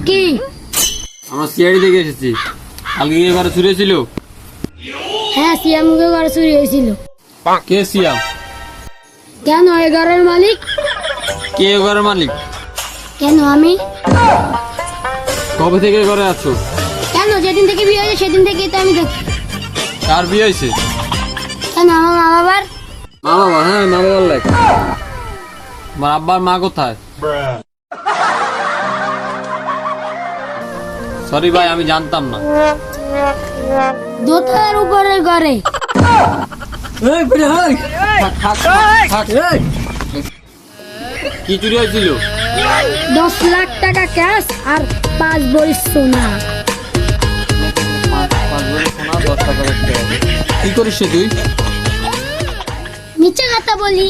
কি আমরা সিআইডি থেকে এসেছি। কালকে কি ঘরে চুরি ছিল? হ্যাঁ সিয়ামকে ঘরে চুরি হয়েছিল। কে সিয়াম? কেন এই ঘরের মালিক? কে ঘরের মালিক? কেন আমি? কবে থেকে ঘরে আছো? কেন যেদিন থেকে বিয়ে হয়েছে সেদিন থেকেই তো আমি দেখি। কার বিয়ে হয়েছে? কেন আমার মা বাবার? মা বাবা, হ্যাঁ মা বাবার লেখ। আমার আব্বার মা কোথায়? সরি ভাই, আমি জানতাম না। দোতলার উপরের ঘরে। কি চুরি হয়েছিল? 10 লাখ টাকা ক্যাশ আর 5 ভরি সোনা। কি করিস রে তুই? মিথ্যা কথা বলি।